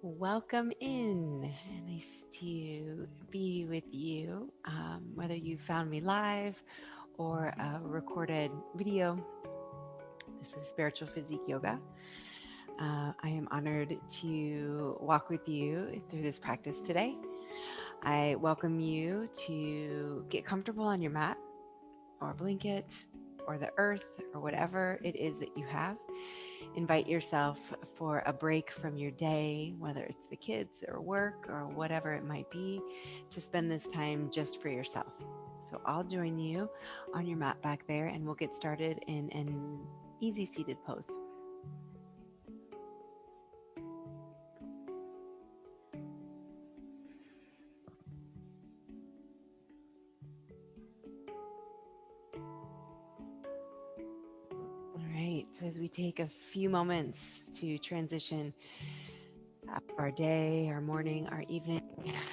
Welcome in. Nice to be with you. Whether you found me live or a recorded video, this is Spiritual Physique Yoga. I am honored to walk with you through this practice today. I welcome you to get comfortable on your mat or blanket or the earth or whatever it is that you have. Invite yourself for a break from your day, whether it's the kids or work or whatever it might be, to spend this time just for yourself. So I'll join you on your mat back there and we'll get started in an easy seated pose. All right, so as we take a few moments to transition our day, our morning, our evening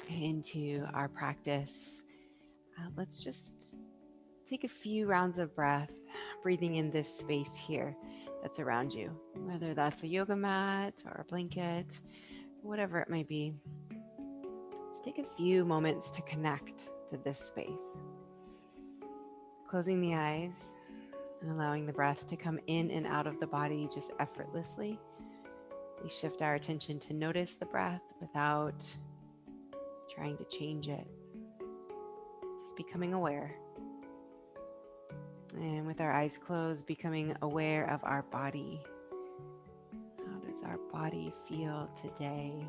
into our practice, let's just take a few rounds of breath, breathing in this space here that's around you, whether that's a yoga mat or a blanket, whatever it might be. Let's take a few moments to connect to this space. Closing the eyes and allowing the breath to come in and out of the body just effortlessly. We shift our attention to notice the breath without trying to change it. Just becoming aware. And with our eyes closed, becoming aware of our body. How does our body feel today?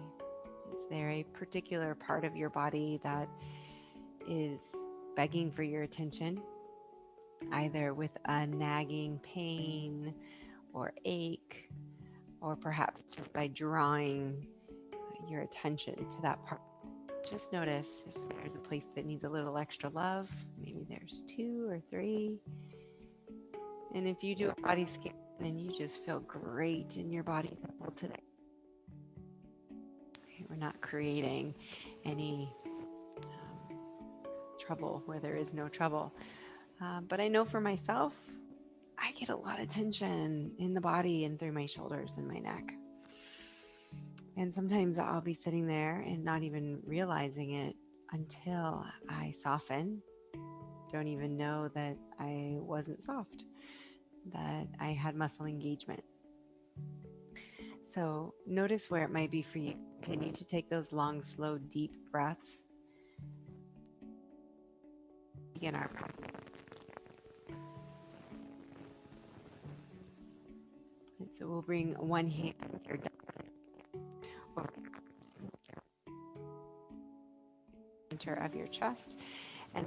Is there a particular part of your body that is begging for your attention, either with a nagging pain or ache, or perhaps just by drawing your attention to that part? Just notice if there's a place that needs a little extra love. Maybe there's 2 or 3. And if you do a body scan and you just feel great in your body today, we're not creating any trouble where there is no trouble. But I know for myself, I get a lot of tension in the body and through my shoulders and my neck. And sometimes I'll be sitting there and not even realizing it until I soften. Don't even know that I wasn't soft, that I had muscle engagement. So notice where it might be for you. Continue to take those long, slow, deep breaths. Begin our practice. And so we'll bring one hand here over the center of your chest, and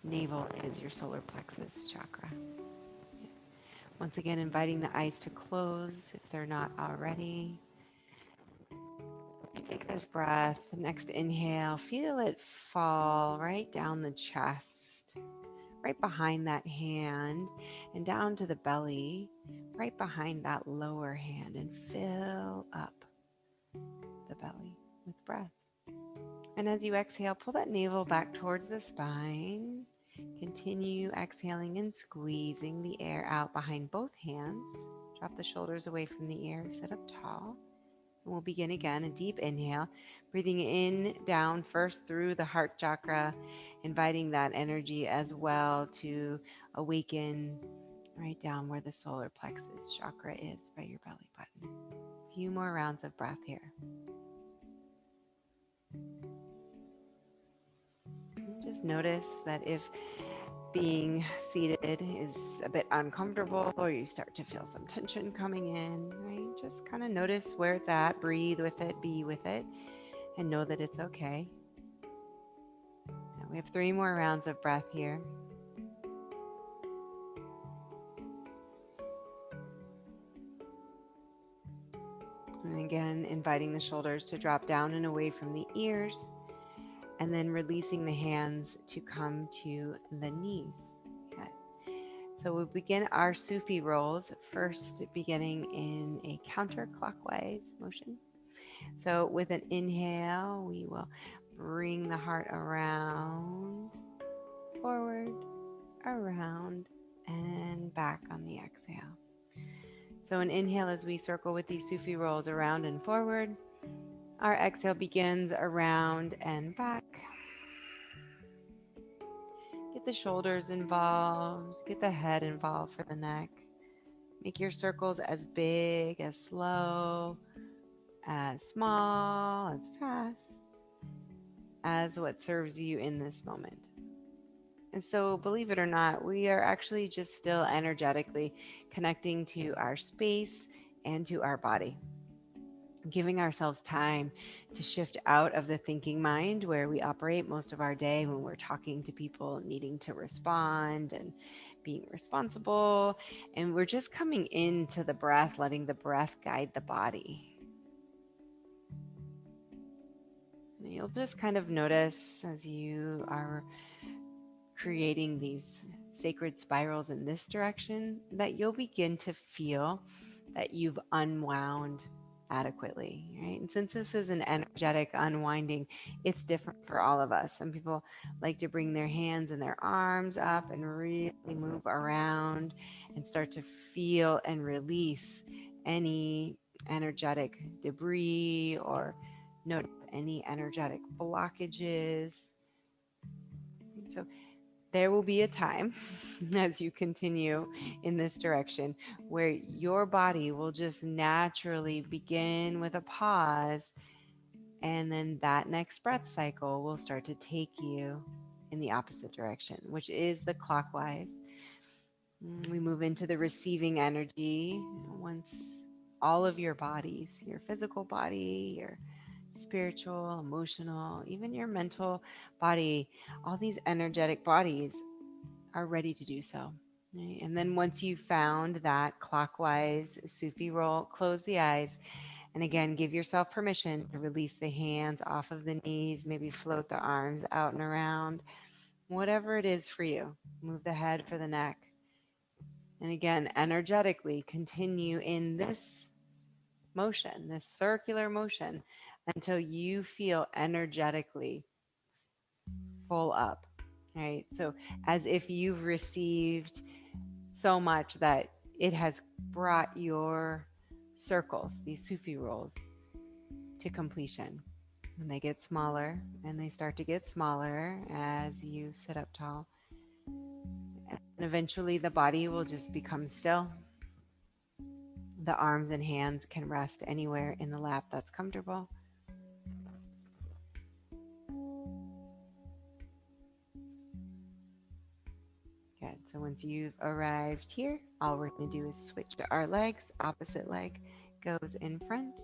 navel is your solar plexus chakra. Once again, inviting the eyes to close if they're not already. Take this breath. Next inhale, feel it fall right down the chest, right behind that hand, and down to the belly, right behind that lower hand, and fill up the belly with breath. And as you exhale, pull that navel back towards the spine. Continue exhaling and squeezing the air out behind both hands. Drop the shoulders away from the ears, sit up tall. And we'll begin again, a deep inhale, breathing in, down, first through the heart chakra, inviting that energy as well to awaken right down where the solar plexus chakra is by your belly button. A few more rounds of breath here. Just notice that if being seated is a bit uncomfortable or you start to feel some tension coming in, right? Just kind of notice where it's at, breathe with it, be with it, and know that it's okay. Now we have 3 more rounds of breath here. And again, inviting the shoulders to drop down and away from the ears, and then releasing the hands to come to the knees. Okay. So we'll begin our Sufi rolls, first beginning in a counterclockwise motion. So with an inhale, we will bring the heart around, forward, around, and back on the exhale. So an inhale as we circle with these Sufi rolls around and forward. Our exhale begins around and back. Get the shoulders involved, get the head involved for the neck. Make your circles as big, as slow, as small, as fast as what serves you in this moment. And so, believe it or not, we are actually just still energetically connecting to our space and to our body, giving ourselves time to shift out of the thinking mind where we operate most of our day when we're talking to people, needing to respond and being responsible. And we're just coming into the breath, letting the breath guide the body. And you'll just kind of notice as you are creating these sacred spirals in this direction that you'll begin to feel that you've unwound adequately, right? And since this is an energetic unwinding, it's different for all of us. Some people like to bring their hands and their arms up and really move around and start to feel and release any energetic debris or notice any energetic blockages. So there will be a time as you continue in this direction where your body will just naturally begin with a pause, and then that next breath cycle will start to take you in the opposite direction, which is the clockwise. We move into the receiving energy once all of your bodies, your physical body, your spiritual, emotional, even your mental body, all these energetic bodies are ready to do so. Right? And then once you've found that clockwise Sufi roll, close the eyes. And again, give yourself permission to release the hands off of the knees, maybe float the arms out and around, whatever it is for you. Move the head for the neck. And again, energetically continue in this motion, this circular motion, until you feel energetically full up. Right? So, as if you've received so much that it has brought your circles, these Sufi rolls, to completion. And they get smaller and they start to get smaller as you sit up tall. And eventually the body will just become still. The arms and hands can rest anywhere in the lap that's comfortable. Good. So once you've arrived here, all we're going to do is switch to our legs. Opposite leg goes in front.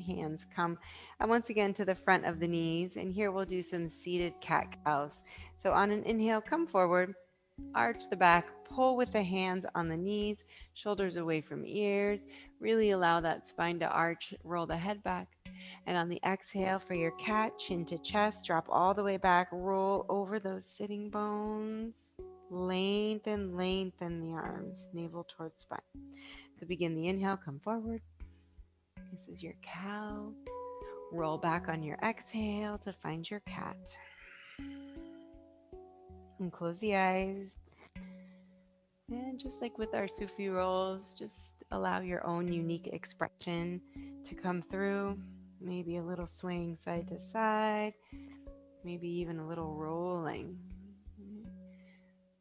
Hands come once again to the front of the knees. And here we'll do some seated cat cows. So on an inhale, come forward, arch the back, pull with the hands on the knees, shoulders away from ears. Really allow that spine to arch, roll the head back. And on the exhale for your cat, chin to chest, drop all the way back, roll over those sitting bones. Lengthen, lengthen the arms, navel towards spine. So begin the inhale, come forward. This is your cow. Roll back on your exhale to find your cat. And close the eyes. And just like with our Sufi rolls, just allow your own unique expression to come through. Maybe a little swaying side to side, maybe even a little rolling.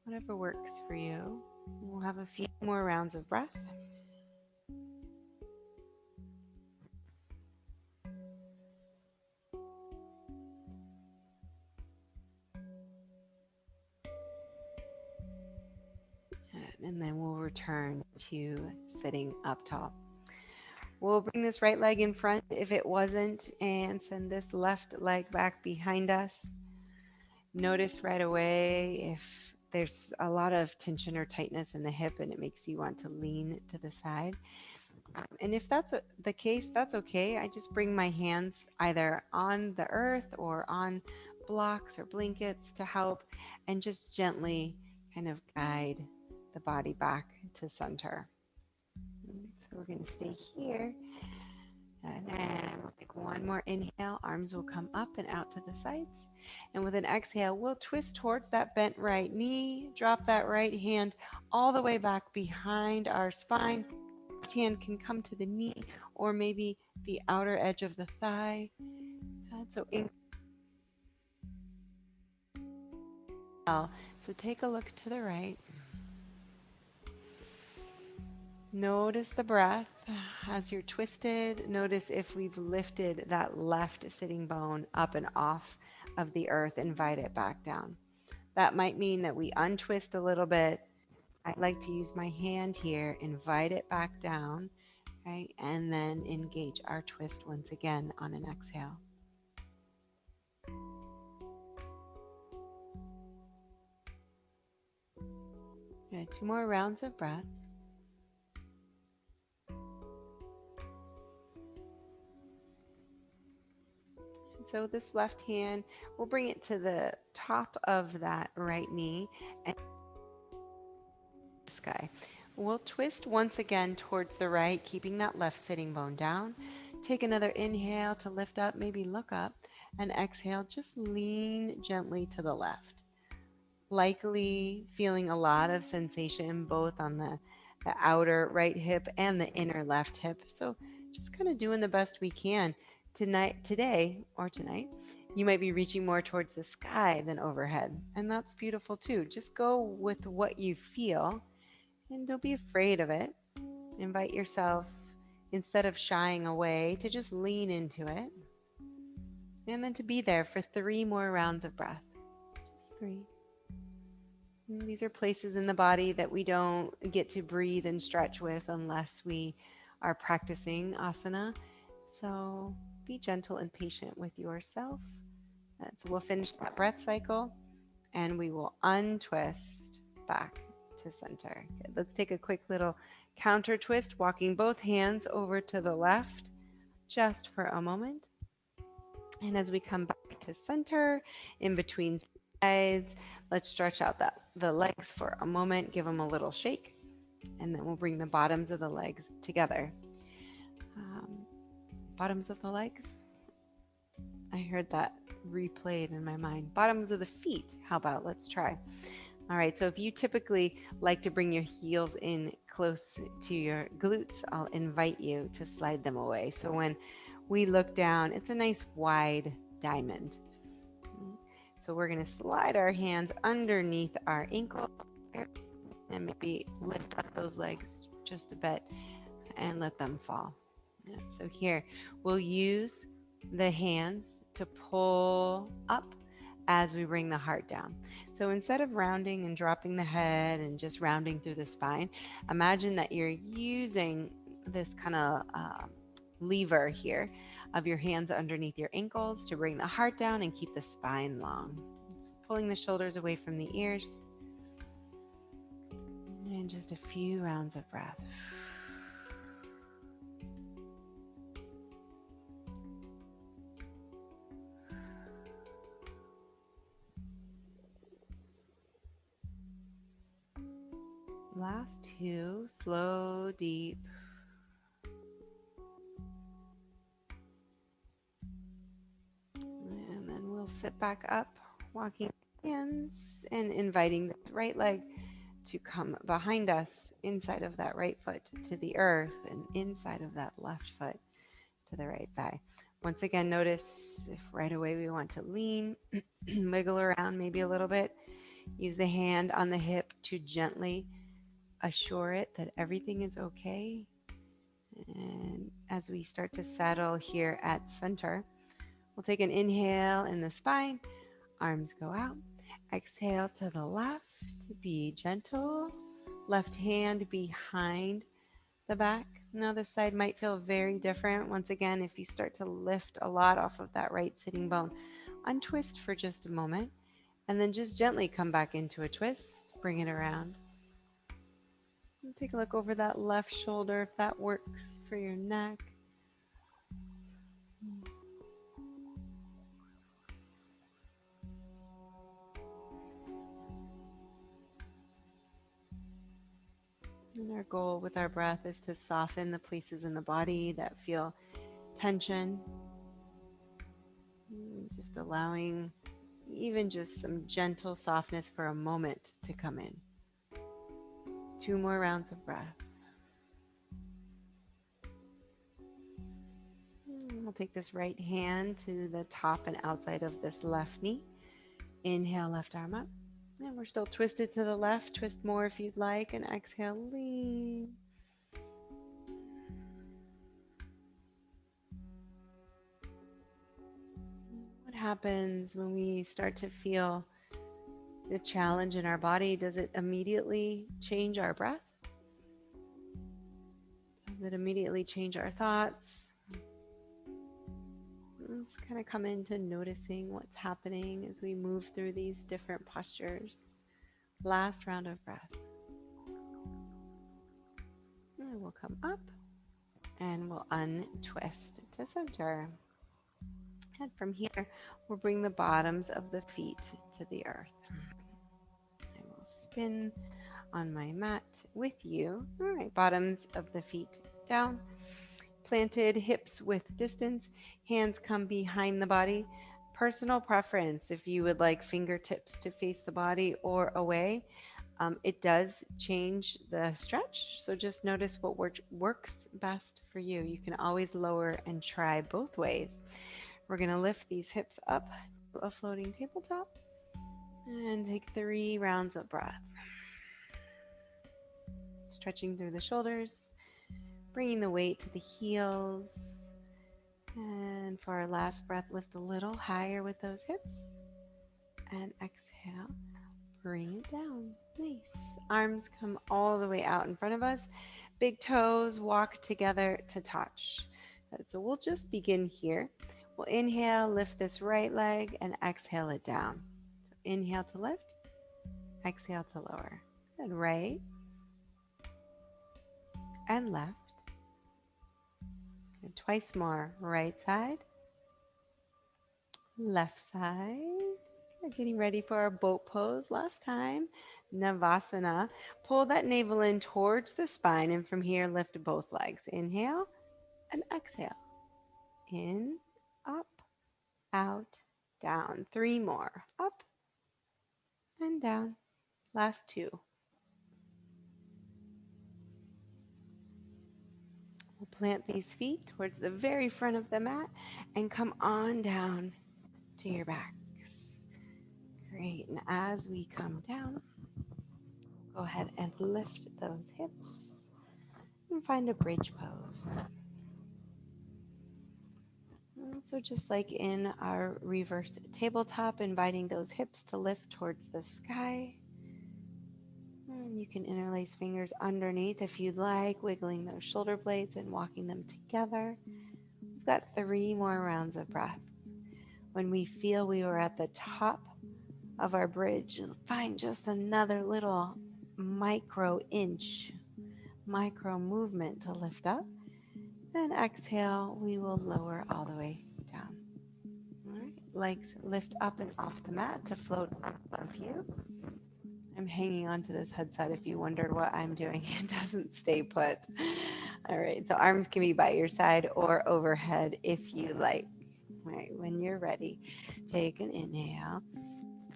Whatever works for you. We'll have a few more rounds of breath. And then we'll return to sitting up tall. We'll bring this right leg in front if it wasn't and send this left leg back behind us. Notice right away if there's a lot of tension or tightness in the hip and it makes you want to lean to the side. And if that's the case, that's okay. I just bring my hands either on the earth or on blocks or blankets to help and just gently kind of guide the body back to center. So we're going to stay here. And then we'll take one more inhale. Arms will come up and out to the sides. And with an exhale, we'll twist towards that bent right knee. Drop that right hand all the way back behind our spine. hand can come to the knee or maybe the outer edge of the thigh. So inhale. So take a look to the right. Notice the breath as you're twisted. Notice if we've lifted that left sitting bone up and off of the earth, invite it back down. That might mean that we untwist a little bit. I like to use my hand here, invite it back down, right? And then engage our twist once again on an exhale. Okay, 2 more rounds of breath. So this left hand, we'll bring it to the top of that right knee and sky. We'll twist once again towards the right, keeping that left sitting bone down. Take another inhale to lift up, maybe look up, and exhale, just lean gently to the left. Likely feeling a lot of sensation both on the outer right hip and the inner left hip. So just kind of doing the best we can. Today, you might be reaching more towards the sky than overhead. And that's beautiful too. Just go with what you feel and don't be afraid of it. Invite yourself, instead of shying away, to just lean into it. And then to be there for 3 more rounds of breath. Just 3. These are places in the body that we don't get to breathe and stretch with unless we are practicing asana. So be gentle and patient with yourself. So we'll finish that breath cycle and we will untwist back to center. Okay, let's take a quick little counter twist, walking both hands over to the left just for a moment. And as we come back to center, in between sides, let's stretch out the legs for a moment, give them a little shake, and then we'll bring the bottoms of the legs together. Bottoms of the legs. I heard that replayed in my mind. Bottoms of the feet. How about? Let's try. All right, so if you typically like to bring your heels in close to your glutes, I'll invite you to slide them away. So when we look down, it's a nice wide diamond. So we're going to slide our hands underneath our ankle and maybe lift up those legs just a bit and let them fall. Yeah, so here, we'll use the hands to pull up as we bring the heart down. So instead of rounding and dropping the head and just rounding through the spine, imagine that you're using this kind of lever here of your hands underneath your ankles to bring the heart down and keep the spine long. So pulling the shoulders away from the ears. And just a few rounds of breath. Last 2, slow, deep. And then we'll sit back up, walking hands and inviting the right leg to come behind us, inside of that right foot to the earth and inside of that left foot to the right thigh. Once again, notice if right away we want to lean, wiggle around maybe a little bit. Use the hand on the hip to gently assure it that everything is okay. And as we start to settle here at center, we'll take an inhale in the spine, arms go out. Exhale to the left, be gentle. Left hand behind the back. Now this side might feel very different. Once again, if you start to lift a lot off of that right sitting bone, untwist for just a moment and then just gently come back into a twist, bring it around. And take a look over that left shoulder if that works for your neck. And our goal with our breath is to soften the places in the body that feel tension. Just allowing even just some gentle softness for a moment to come in. 2 more rounds of breath. take this right hand to the top and outside of this left knee. Inhale, left arm up. And we're still twisted to the left. Twist more if you'd like. And exhale, lean. What happens when we start to feel the challenge in our body? Does it immediately change our breath? Does it immediately change our thoughts? Let's kind of come into noticing what's happening as we move through these different postures. Last round of breath. And we'll come up and we'll untwist to center. And from here, we'll bring the bottoms of the feet to the earth. I will spin on my mat with you. All right, bottoms of the feet down. Planted, hips width distance. Hands come behind the body. Personal preference if you would like fingertips to face the body or away. It does change the stretch, so just notice what works best for you. You can always lower and try both ways. We're going to lift these hips up to a floating tabletop and take 3 rounds of breath. Stretching through the shoulders, bringing the weight to the heels. And for our last breath, lift a little higher with those hips. And exhale, bring it down. Nice. Arms come all the way out in front of us. Big toes walk together to touch. So we'll just begin here. We'll inhale, lift this right leg, and exhale it down. So inhale to lift, exhale to lower. Good. Right and left. Good. Twice more. Right side, left side. We're getting ready for our boat pose. Last time, Navasana. Pull that navel in towards the spine, and from here, lift both legs. Inhale and exhale. In, up, out, down. 3 more. Up and down. Last 2. We'll plant these feet towards the very front of the mat and come on down to your backs. Great. And as we come down, go ahead and lift those hips and find a bridge pose. So just like in our reverse tabletop, inviting those hips to lift towards the sky. And you can interlace fingers underneath if you'd like, wiggling those shoulder blades and walking them together. We've got 3 more rounds of breath. When we feel we are at the top of our bridge, find just another little micro inch, micro movement to lift up. And exhale, we will lower all the way down. All right, legs lift up and off the mat to float above you. I'm hanging onto this headset if you wondered what I'm doing. It doesn't stay put. All right, so arms can be by your side or overhead if you like. All right, when you're ready, take an inhale.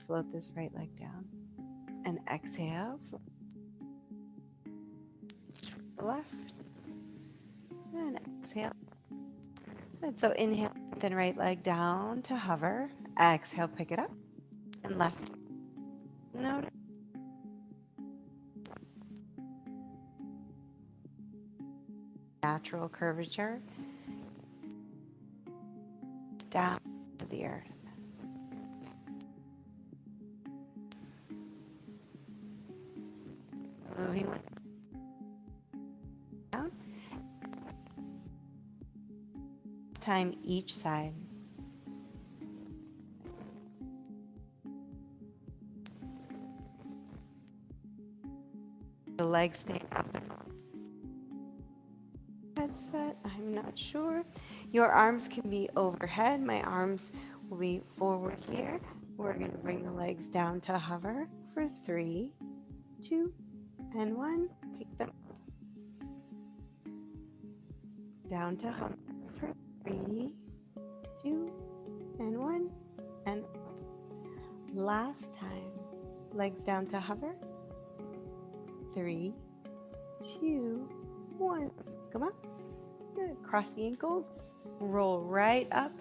Float this right leg down. And exhale. Left. And exhale. And so inhale, then right leg down to hover. Exhale, pick it up. And left. Notice. Natural curvature. Down to the earth. Moving down. Time each side. The legs stay up. Headset, I'm not sure. Your arms can be overhead. My arms will be forward here. We're going to bring the legs down to hover for 3, 2, and 1. Pick them up. Down to hover for 3, 2, and 1. And up. Last time. Legs down to hover. 3, 2, 1. Come up Good. Cross the ankles, roll right up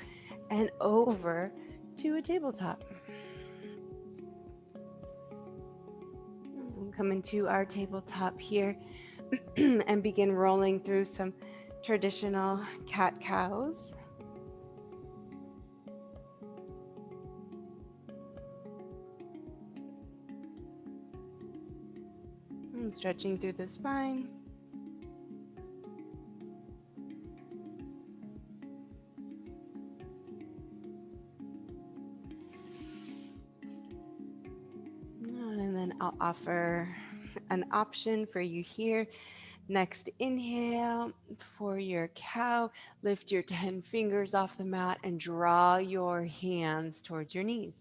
and over to a tabletop. We'll come into our tabletop here and begin rolling through some traditional cat cows. And stretching through the spine. And then I'll offer an option for you here. Next inhale for your cow, lift your 10 fingers off the mat and draw your hands towards your knees.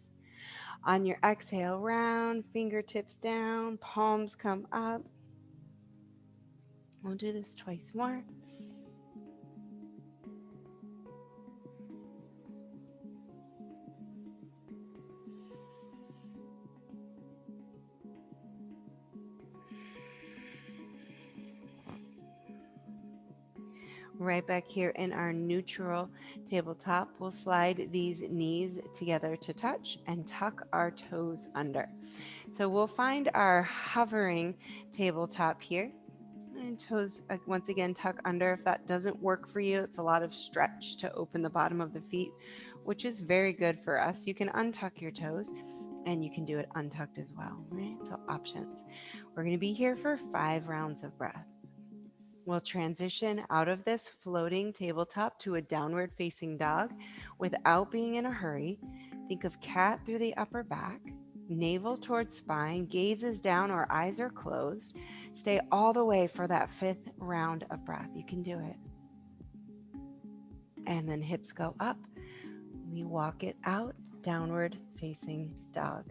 On your exhale, round, fingertips down, palms come up. We'll do this twice more. Right back here in our neutral tabletop, we'll slide these knees together to touch and tuck our toes under. So we'll find our hovering tabletop here. And toes, once again, tuck under. If that doesn't work for you, it's a lot of stretch to open the bottom of the feet, which is very good for us. You can untuck your toes and you can do it untucked as well, right? So options. We're going to be here for 5 rounds of breath. We'll transition out of this floating tabletop to a downward facing dog without being in a hurry. Think of cat through the upper back, navel towards spine, gazes down or eyes are closed. Stay all the way for that 5th round of breath. You can do it. And then hips go up. We walk it out, downward facing dog.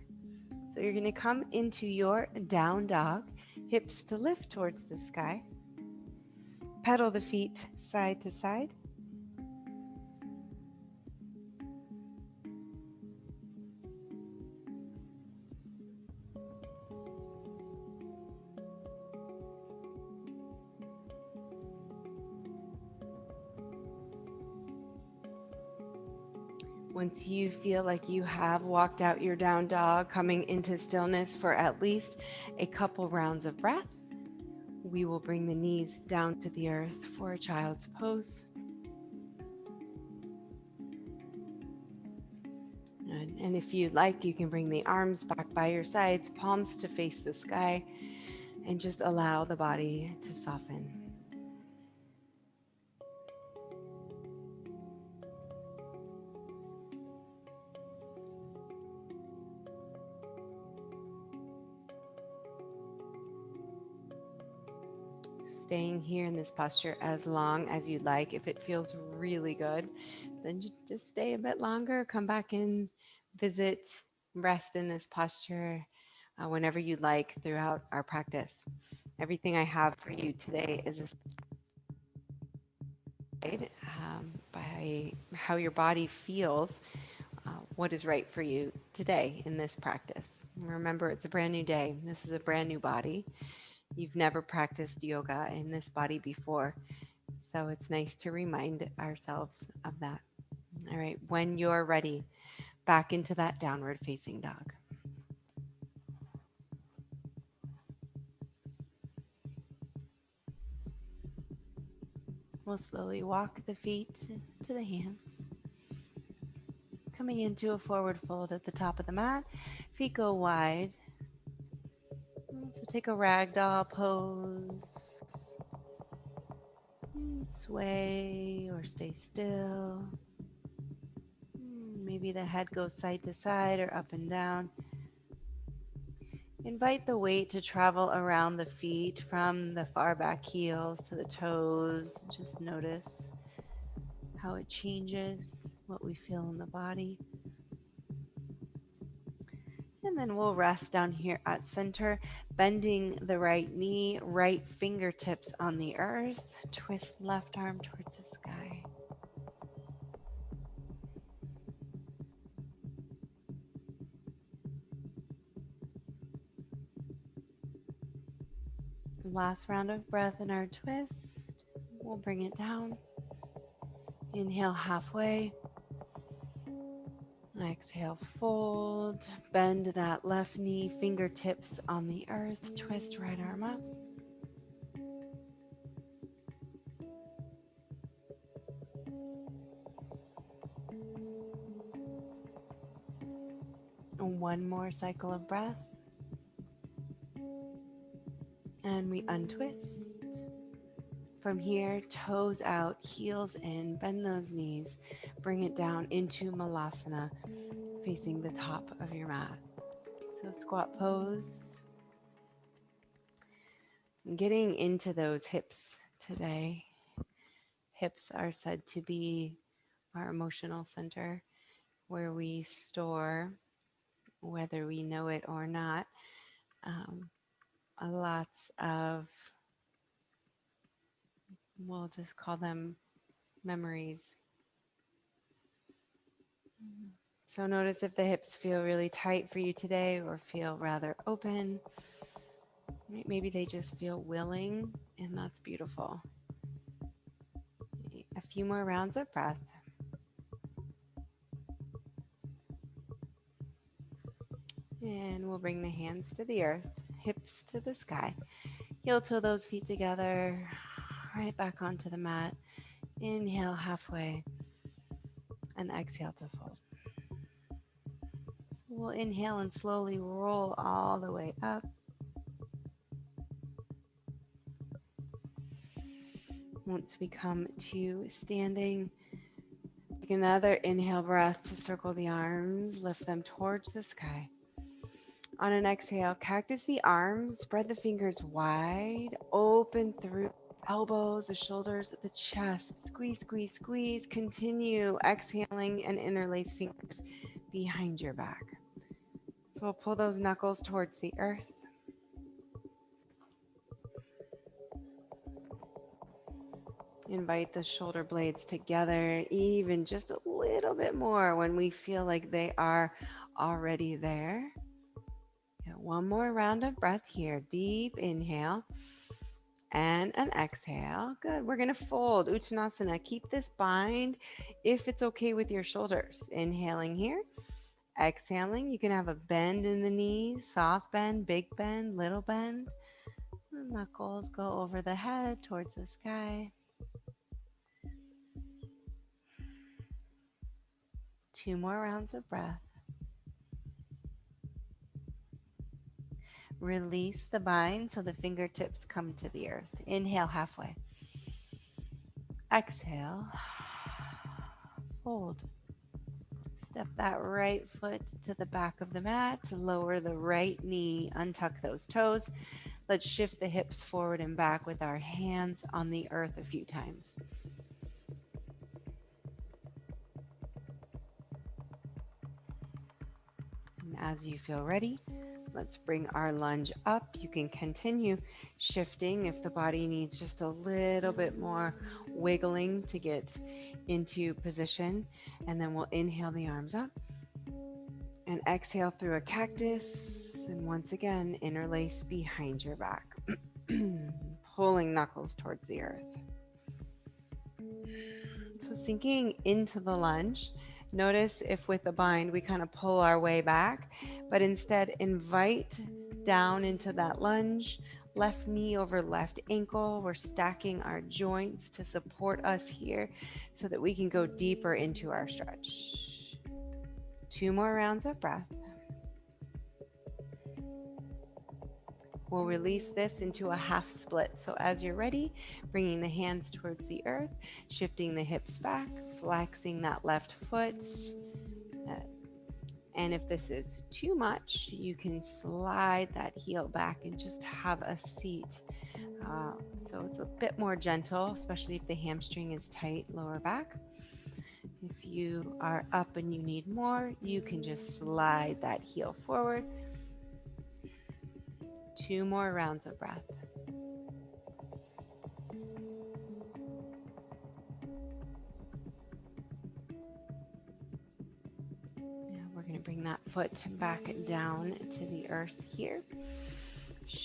So you're going to come into your down dog, hips to lift towards the sky. Pedal the feet side to side. Once you feel like you have walked out your down dog, coming into stillness for at least a couple rounds of breath, we will bring the knees down to the earth for a child's pose. And if you'd like, you can bring the arms back by your sides, palms to face the sky, and just allow the body to soften. Staying here in this posture as long as you'd like. If it feels really good, then just stay a bit longer. Come back in, visit, rest in this posture whenever you'd like throughout our practice. Everything I have for you today is by how your body feels, what is right for you today in this practice. Remember, it's a brand new day. This is a brand new body. You've never practiced yoga in this body before, so it's nice to remind ourselves of that. All right, when you're ready, back into that downward facing dog. We'll slowly walk the feet to the hands. Coming into a forward fold at the top of the mat. Feet go wide. So take a ragdoll pose. Sway or stay still. Maybe the head goes side to side or up and down. Invite the weight to travel around the feet from the far back heels to the toes. Just notice how it changes, what we feel in the body. And then we'll rest down here at center, bending the right knee, right fingertips on the earth. Twist left arm towards the sky. Last round of breath in our twist. We'll bring it down. Inhale halfway. Exhale, fold. Bend that left knee, fingertips on the earth. Twist right arm up. And one more cycle of breath. And we untwist. From here, toes out, heels in, bend those knees. Bring it down into Malasana, facing the top of your mat. So squat pose. Getting into those hips today. Hips are said to be our emotional center, where we store, whether we know it or not, um, lots of, we'll just call them memories. So notice if the hips feel really tight for you today or feel rather open. Maybe they just feel willing, and that's beautiful. A few more rounds of breath. And we'll bring the hands to the earth, hips to the sky. Heel toe those feet together, right back onto the mat. Inhale halfway, and exhale to fold. So we'll inhale and slowly roll all the way up. Once we come to standing, take another inhale breath to circle the arms, lift them towards the sky. On an exhale, cactus the arms, spread the fingers wide, open through elbows, the shoulders, the chest. Squeeze, squeeze, squeeze. Continue exhaling and interlace fingers behind your back. So we'll pull those knuckles towards the earth. Invite the shoulder blades together, even just a little bit more when we feel like they are already there. One more round of breath here. Deep inhale and an exhale. Good. We're going to fold Uttanasana. Keep this bind if it's okay with your shoulders. Inhaling here. Exhaling. You can have a bend in the knees, soft bend, big bend, little bend. The knuckles go over the head towards the sky. Two more rounds of breath. Release the bind so the fingertips come to the earth. Inhale halfway. Exhale. Fold. Step that right foot to the back of the mat to lower the right knee. Untuck those toes. Let's shift the hips forward and back with our hands on the earth a few times. And as you feel ready, let's bring our lunge up. You can continue shifting if the body needs just a little bit more wiggling to get into position. And then we'll inhale the arms up and exhale through a cactus. And once again, interlace behind your back, pulling knuckles towards the earth. So sinking into the lunge. Notice if with the bind we kind of pull our way back, but instead invite down into that lunge, left knee over left ankle. We're stacking our joints to support us here so that we can go deeper into our stretch. Two more rounds of breath. We'll release this into a half split. So as you're ready, bringing the hands towards the earth, shifting the hips back, flexing that left foot. And if this is too much, you can slide that heel back and just have a seat. So it's a bit more gentle, especially if the hamstring is tight, lower back. If you are up and you need more, you can just slide that heel forward. Two more rounds of breath. Now we're going to bring that foot back down to the earth here.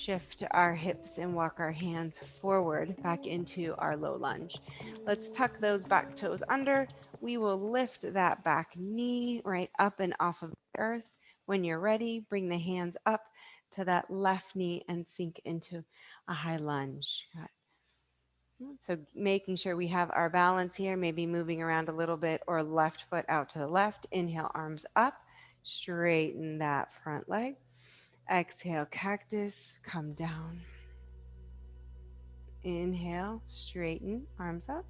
shift our hips and walk our hands forward back into our low lunge. Let's tuck those back toes under. We will lift that back knee right up and off of the earth. When you're ready, bring the hands up to that left knee and sink into a high lunge. So making sure we have our balance here, maybe moving around a little bit or left foot out to the left. Inhale, arms up, straighten that front leg. Exhale, cactus, come down. Inhale, straighten, arms up.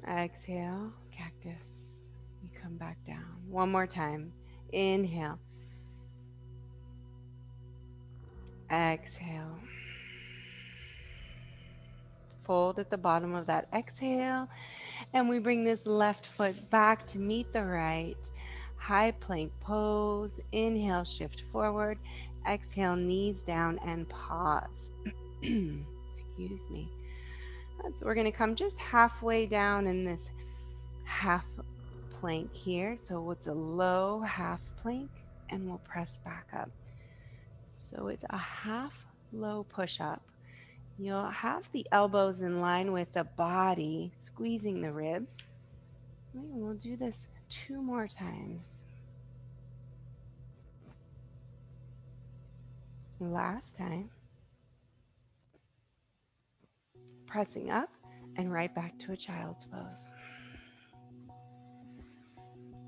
Exhale, cactus. You come back down. One more time. Inhale. Exhale. Fold at the bottom of that exhale. And we bring this left foot back to meet the right. High plank pose. Inhale, shift forward. Exhale, knees down and pause. Excuse me. So we're going to come just halfway down in this half plank here. So it's a low half plank and we'll press back up. So it's a half low push up. You'll have the elbows in line with the body, squeezing the ribs. We'll do this 2 more times. Last time. Pressing up and right back to a child's pose.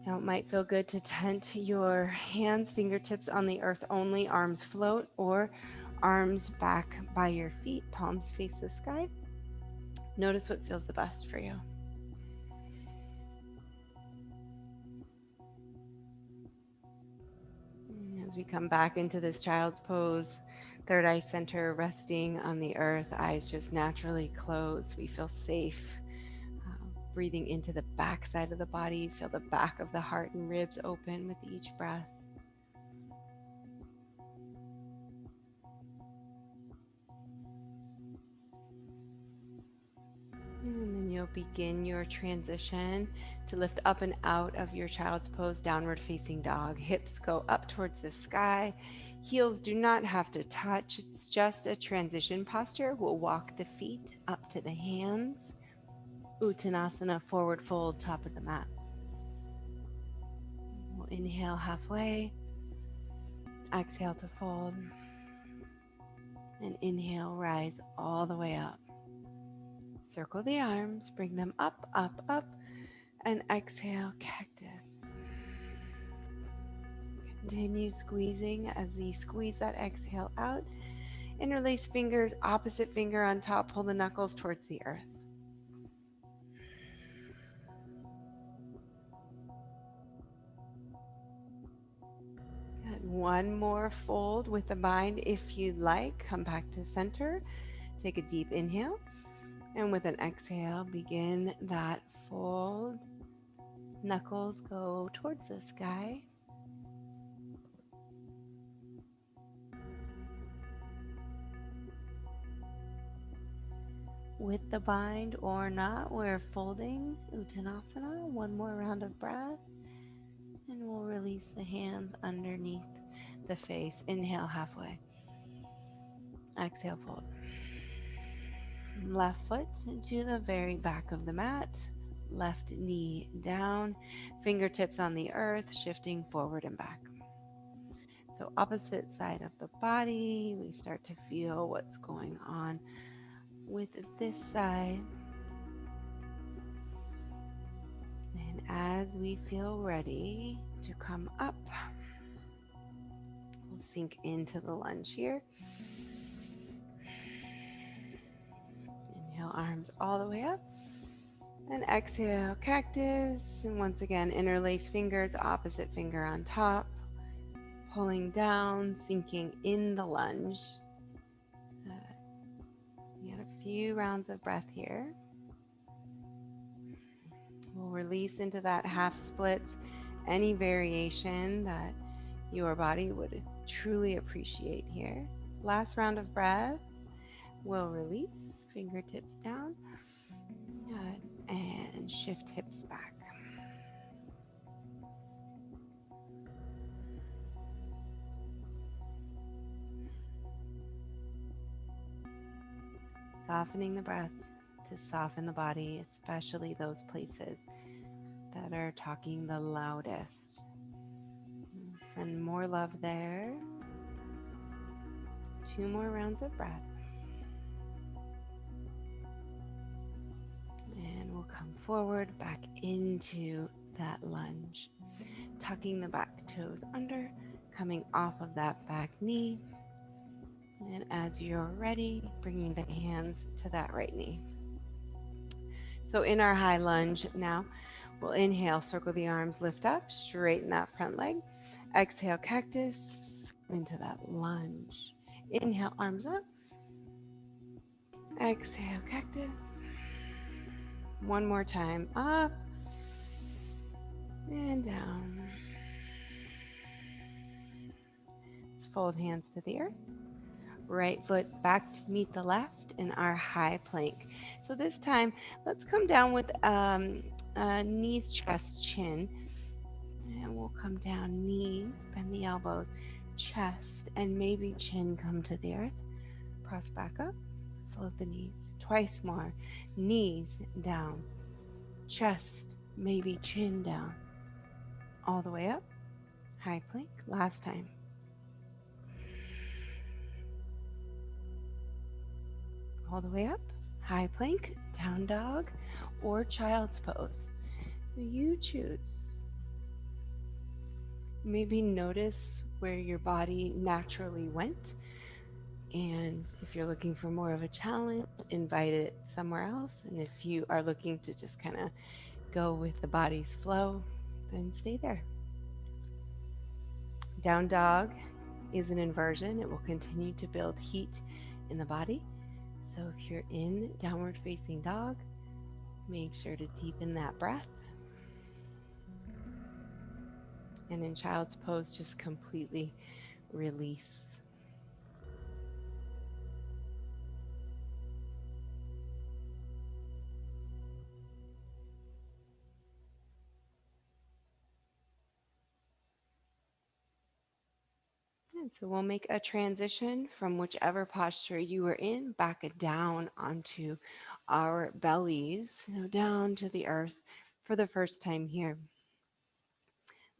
Now it might feel good to tent your hands, fingertips on the earth only, arms float, or arms back by your feet, palms face the sky. Notice what feels the best for you. As we come back into this child's pose, third eye center resting on the earth, eyes just naturally closed. We feel safe. Breathing into the back side of the body, feel the back of the heart and ribs open with each breath. And then you'll begin your transition to lift up and out of your child's pose, downward facing dog. Hips go up towards the sky. Heels do not have to touch. It's just a transition posture. We'll walk the feet up to the hands. Uttanasana, forward fold, top of the mat. We'll inhale halfway. Exhale to fold. And inhale, rise all the way up. Circle the arms, bring them up, up, up, and exhale, cactus. Continue squeezing as you squeeze that exhale out. Interlace fingers, opposite finger on top, pull the knuckles towards the earth. Good. One more fold with the mind if you'd like. Come back to center. Take a deep inhale. And with an exhale, begin that fold. Knuckles go towards the sky. With the bind or not, we're folding Uttanasana. One more round of breath. And we'll release the hands underneath the face. Inhale halfway. Exhale, fold. Left foot to the very back of the mat. Left knee down. Fingertips on the earth, shifting forward and back. So opposite side of the body, we start to feel what's going on with this side. And as we feel ready to come up, we'll sink into the lunge here. Inhale, arms all the way up. And exhale, cactus. And once again, interlace fingers, opposite finger on top. Pulling down, sinking in the lunge. We got a few rounds of breath here. We'll release into that half split. Any variation that your body would truly appreciate here. Last round of breath. We'll release, fingertips down. Good. And shift hips back. Softening the breath to soften the body, especially those places that are talking the loudest. Send more love there. 2 more rounds of breath. And we'll come forward back into that lunge. Tucking the back toes under, coming off of that back knee. And as you're ready, bringing the hands to that right knee. So in our high lunge now, we'll inhale, circle the arms, lift up, straighten that front leg. Exhale, cactus, into that lunge. Inhale, arms up. Exhale, cactus. One more time, up and down. Let's fold hands to the earth. Right foot back to meet the left in our high plank. So this time, let's come down with knees, chest, chin. And we'll come down, knees, bend the elbows, chest, and maybe chin come to the earth. Press back up, float the knees. Twice more, knees down, chest, maybe chin down. All the way up, high plank, last time. All the way up, high plank, down dog, or child's pose. You choose. Maybe notice where your body naturally went. And if you're looking for more of a challenge, invite it somewhere else. And if you are looking to just kind of go with the body's flow, then stay there. Down dog is an inversion. It will continue to build heat in the body. So if you're in downward facing dog, make sure to deepen that breath. And in child's pose, just completely release. And so we'll make a transition from whichever posture you were in back down onto our bellies, down to the earth for the first time here.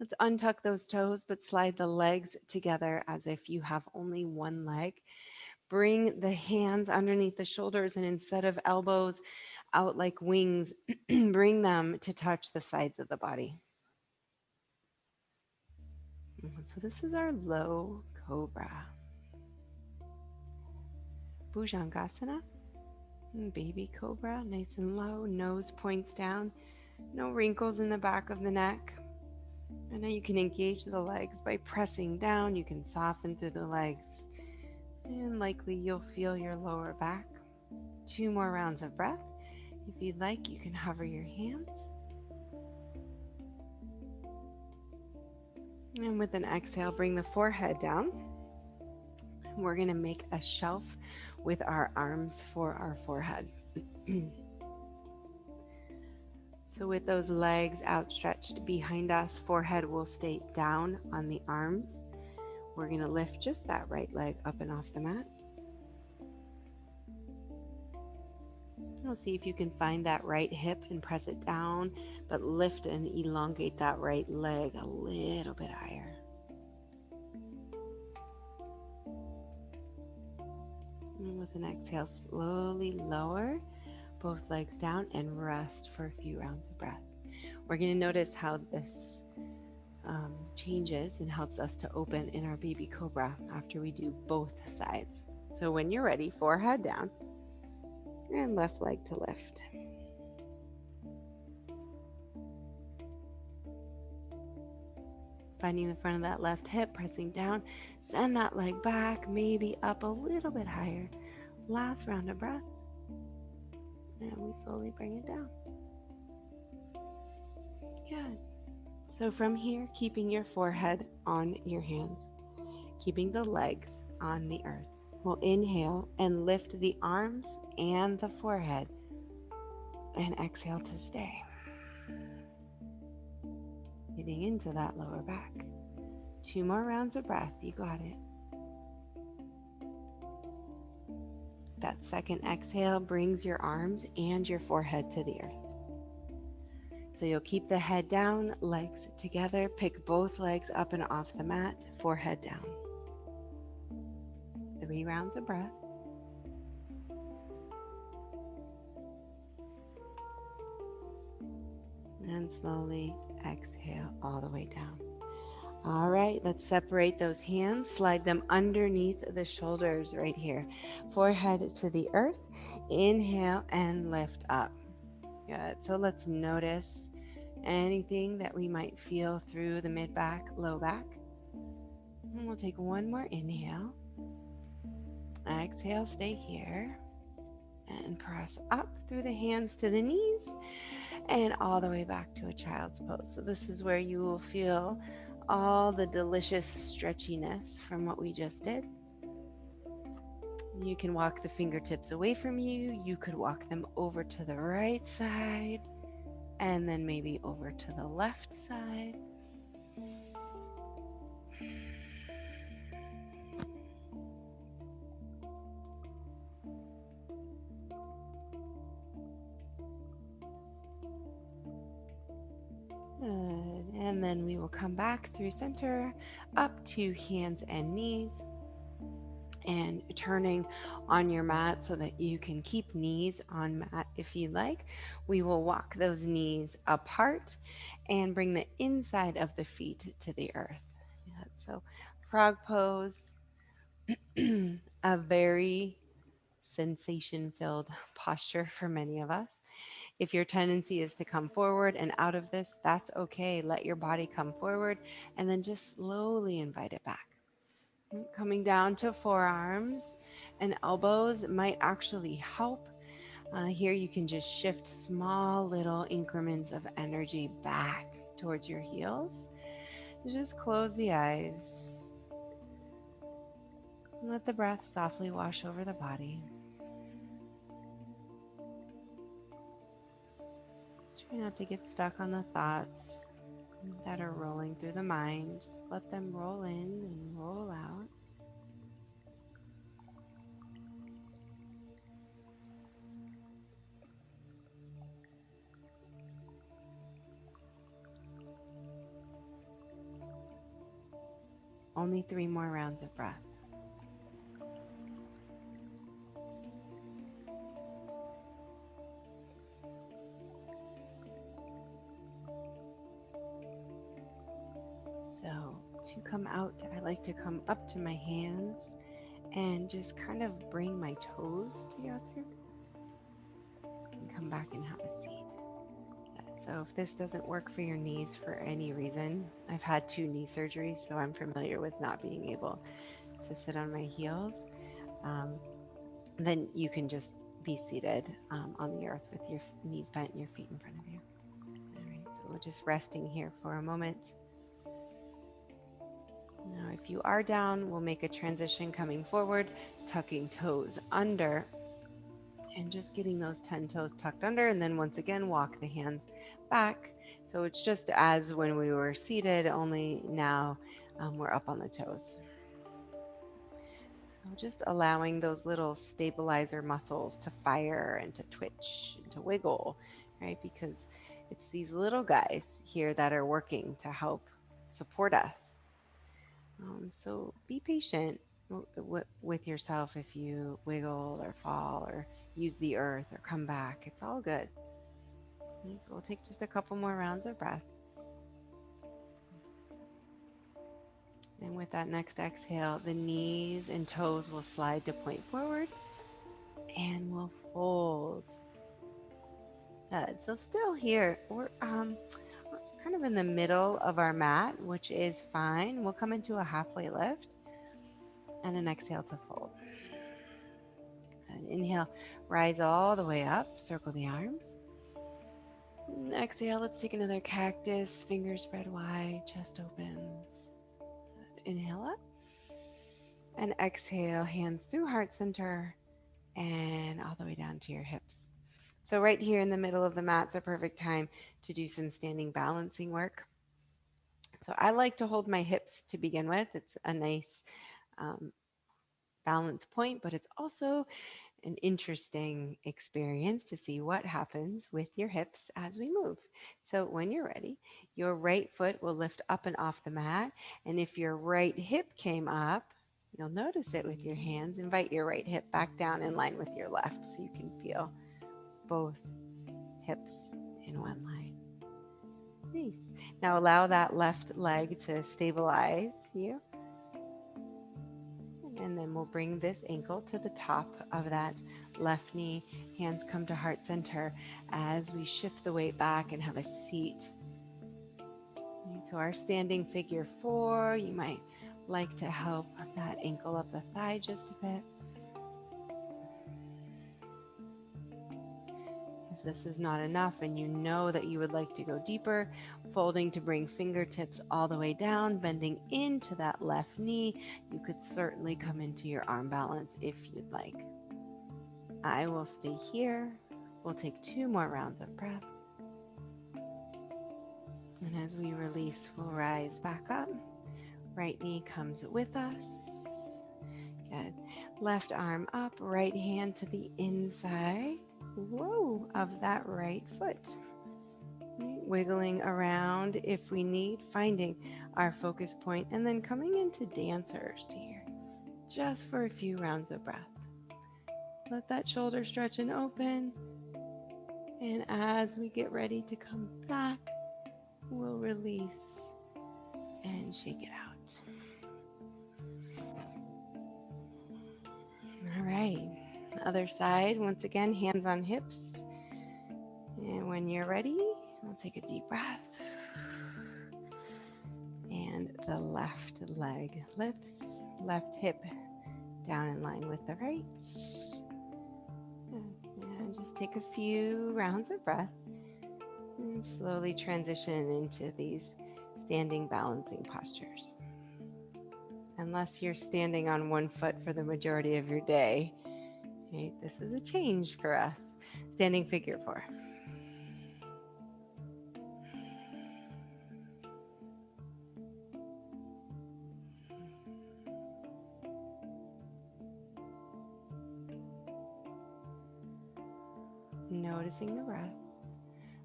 Let's untuck those toes, but slide the legs together as if you have only one leg. Bring the hands underneath the shoulders, and instead of elbows out like wings, bring them to touch the sides of the body. So this is our low cobra. Bhujangasana, baby cobra, nice and low, nose points down, no wrinkles in the back of the neck. And now you can engage the legs by pressing down. You can soften through the legs, and likely you'll feel your lower back. 2 more rounds of breath. If you'd like, you can hover your hands. And with an exhale, bring the forehead down. We're going to make a shelf with our arms for our forehead. So with those legs outstretched behind us, forehead will stay down on the arms. We're going to lift just that right leg up and off the mat. We'll see if you can find that right hip and press it down, but lift and elongate that right leg a little bit higher. And with an exhale, slowly lower both legs down and rest for a few rounds of breath. We're going to notice how this changes and helps us to open in our baby cobra after we do both sides. So when you're ready, forehead down and left leg to lift. Finding the front of that left hip, pressing down, send that leg back, maybe up a little bit higher. Last round of breath. And we slowly bring it down. Good. So from here, keeping your forehead on your hands, keeping the legs on the earth. We'll inhale and lift the arms and the forehead, and exhale to stay. Getting into that lower back. 2 more rounds of breath. You got it. That second exhale brings your arms and your forehead to the earth. So you'll keep the head down, legs together, pick both legs up and off the mat, forehead down. 3 rounds of breath. And slowly exhale all the way down. All right, let's separate those hands, slide them underneath the shoulders right here. Forehead to the earth. Inhale and lift up. Good. So let's notice anything that we might feel through the mid back, low back. And we'll take one more inhale. Exhale, stay here. And press up through the hands to the knees and all the way back to a child's pose. So this is where you will feel all the delicious stretchiness from what we just did. You can walk the fingertips away from you. You could walk them over to the right side and then maybe over to the left side. Good. And then we will come back through center, up to hands and knees, and turning on your mat so that you can keep knees on mat if you like. We will walk those knees apart and bring the inside of the feet to the earth. Yeah, so frog pose, a very sensation filled posture for many of us. If your tendency is to come forward and out of this, that's okay. Let your body come forward and then just slowly invite it back. Coming down to forearms and elbows might actually help. Here you can just shift small little increments of energy back towards your heels. Just close the eyes. Let the breath softly wash over the body. Try not to get stuck on the thoughts that are rolling through the mind. Just let them roll in and roll out. Only 3 more rounds of breath. So to come out, I like to come up to my hands and just kind of bring my toes together and come back and have a seat. So if this doesn't work for your knees for any reason, I've had 2 knee surgeries, so I'm familiar with not being able to sit on my heels. Um, then you can just be seated on the earth with your knees bent and your feet in front of you. All right, so we're just resting here for a moment. Now, if you are down, we'll make a transition coming forward, tucking toes under, and just getting those 10 toes tucked under. And then once again, walk the hands back. So it's just as when we were seated, only now we're up on the toes. So just allowing those little stabilizer muscles to fire and to twitch and to wiggle, right? Because it's these little guys here that are working to help support us. So be patient with yourself if you wiggle or fall or use the earth or come back. It's all good. Okay, so we'll take just a couple more rounds of breath. And with that next exhale, the knees and toes will slide to point forward and we'll fold. Good. So still here, we're kind of in the middle of our mat, which is fine. We'll come into a halfway lift and an exhale to fold. And inhale, rise all the way up, circle the arms. And exhale, let's take another cactus, fingers spread wide, chest opens. Inhale up. And exhale, hands through heart center and all the way down to your hips. So right here in the middle of the mat's a perfect time to do some standing balancing work. So I like to hold my hips to begin with. It's a nice um, balance point, but it's also an interesting experience to see what happens with your hips as we move. So, when you're ready, your right foot will lift up and off the mat. And if your right hip came up, you'll notice it with your hands. Invite your right hip back down in line with your left so you can feel both hips in one line. Nice. Now allow that left leg to stabilize you. And then we'll bring this ankle to the top of that left knee. Hands come to heart center as we shift the weight back and have a seat. So our standing figure 4, you might like to help that ankle up the thigh just a bit. If this is not enough and you know that you would like to go deeper, folding to bring fingertips all the way down, bending into that left knee, you could certainly come into your arm balance if you'd like. I will stay here. We'll take 2 more rounds of breath. And as we release, we'll rise back up. Right knee comes with us. Good. Left arm up, right hand to the inside. Whoa, of that right foot. Wiggling around if we need, finding our focus point, and then coming into dancers here, just for a few rounds of breath. Let that shoulder stretch and open. And as we get ready to come back, we'll release and shake it out. All right. Other side, once again, hands on hips. And when you're ready, we'll take a deep breath. And the left leg lifts, left hip down in line with the right. And just take a few rounds of breath and slowly transition into these standing balancing postures. Unless you're standing on one foot for the majority of your day, okay, this is a change for us. Standing figure 4. Noticing the breath.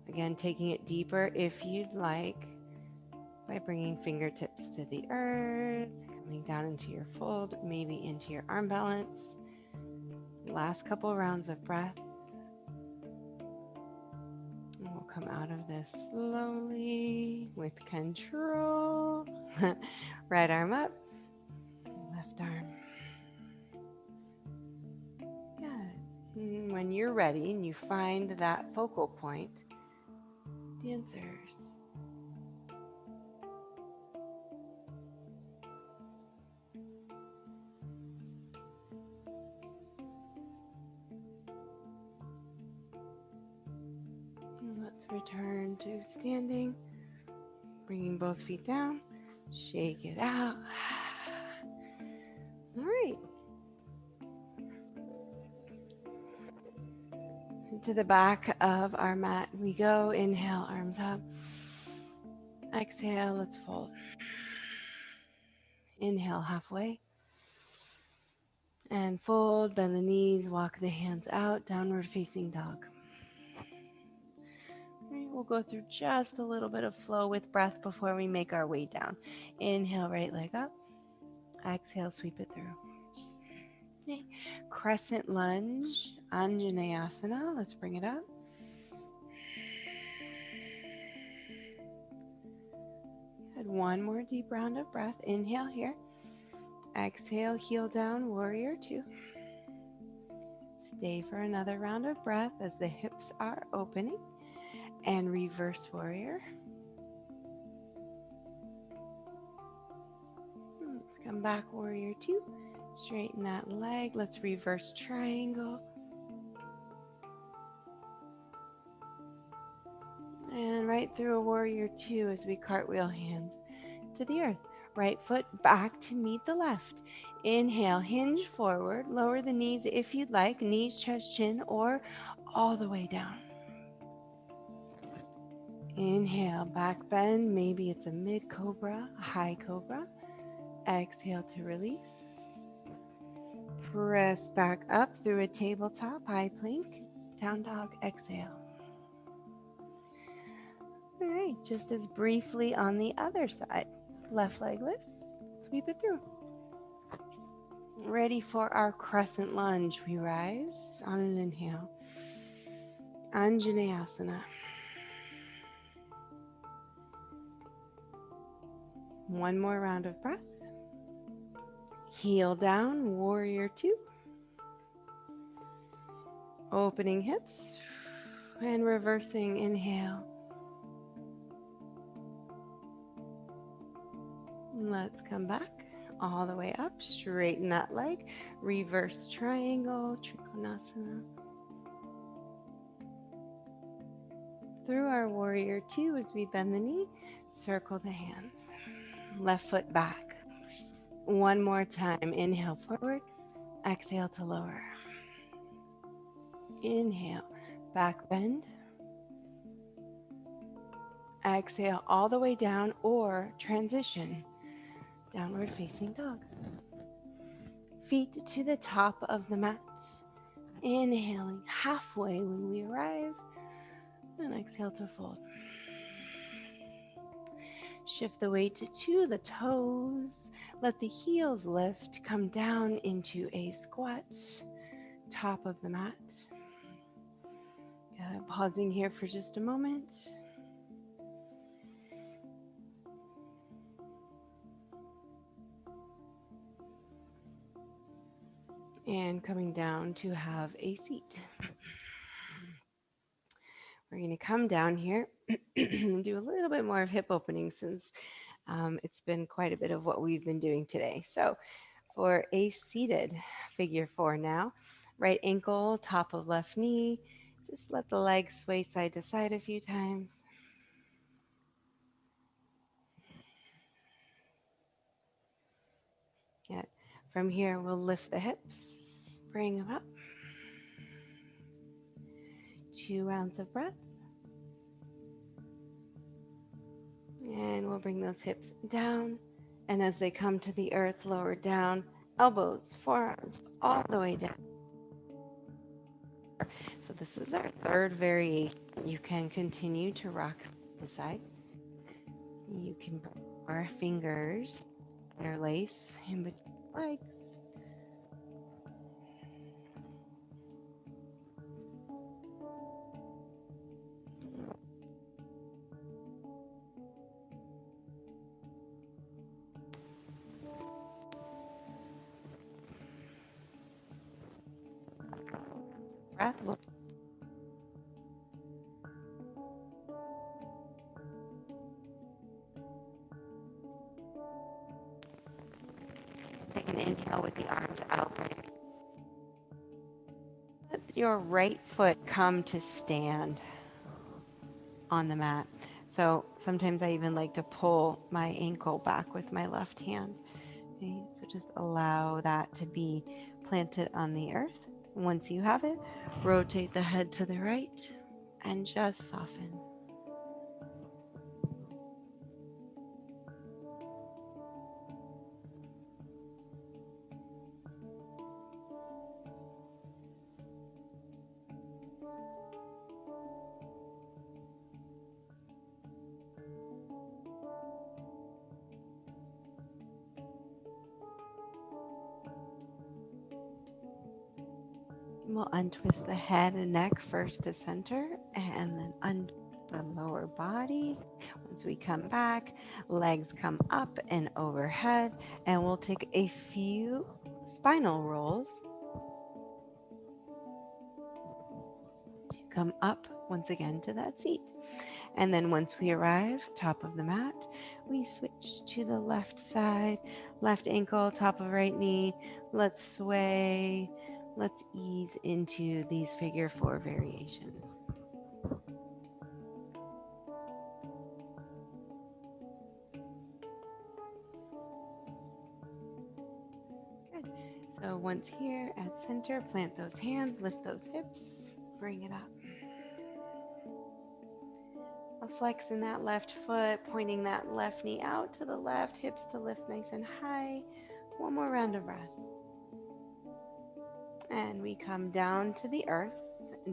Again, taking it deeper if you'd like by bringing fingertips to the earth, coming down into your fold, maybe into your arm balance. Last couple rounds of breath. And we'll come out of this slowly with control. Right arm up, left arm. Good. When you're ready and you find that focal point, dancers. Let's return to standing, bringing both feet down, shake it out. All right. To the back of our mat we go. Inhale, arms up. Exhale, let's fold. Inhale, halfway. And fold, bend the knees, walk the hands out, downward facing dog. Right, we'll go through just a little bit of flow with breath before we make our way down. Inhale, right leg up. Exhale, sweep it through. Okay. Crescent lunge, Anjaneyasana. Let's bring it up. Good. One more deep round of breath. Inhale here. Exhale, heel down, warrior 2. Stay for another round of breath as the hips are opening. And reverse warrior. Let's come back, warrior 2. Straighten that leg. Let's reverse triangle. And right through a warrior 2 as we cartwheel hands to the earth. Right foot back to meet the left. Inhale, hinge forward. Lower the knees if you'd like. Knees, chest, chin, or all the way down. Inhale, back bend. Maybe it's a mid cobra, a high cobra. Exhale to release. Press back up through a tabletop, high plank, down dog, exhale. All right, just as briefly on the other side. Left leg lifts, sweep it through. Ready for our crescent lunge. We rise on an inhale. Anjaneyasana. One more round of breath. Heel down, warrior two. Opening hips and reversing, inhale. Let's come back all the way up. Straighten that leg. Reverse triangle, Trikonasana. Through our warrior two as we bend the knee, circle the hands. Left foot back. One more time. Inhale forward. Exhale to lower. Inhale, back bend. Exhale all the way down or transition. Downward facing dog. Feet to the top of the mat. Inhaling halfway when we arrive. And exhale to fold. Shift the weight to the toes. Let the heels lift. Come down into a squat. Top of the mat. Pausing here for just a moment. And coming down to have a seat. We're going to come down here and do a little bit more of hip opening since it's been quite a bit of what we've been doing today. So for a seated figure four now, right ankle, top of left knee, just let the legs sway side to side a few times. Good. From here, we'll lift the hips, bring them up. 2 rounds of breath. And we'll bring those hips down. And as they come to the earth, lower down, elbows, forearms, all the way down. So this is our third variation. You can continue to rock the side. You can bring our fingers, interlace in between legs. Breath. We'll take an inhale with the arms out. Let your right foot come to stand on the mat. So sometimes I even like to pull my ankle back with my left hand. Okay? So just allow that to be planted on the earth. Once you have it, rotate the head to the right and just soften. We'll untwist the head and neck first to center and then untwist the lower body. Once we come back, legs come up and overhead, and we'll take a few spinal rolls to come up once again to that seat. And then once we arrive, top of the mat, we switch to the left side, left ankle, top of right knee. Let's sway. Let's ease into these figure four variations. Good. So once here at center, plant those hands, lift those hips, bring it up. A flex in that left foot, pointing that left knee out to the left, hips to lift nice and high. One more round of breath. And we come down to the earth,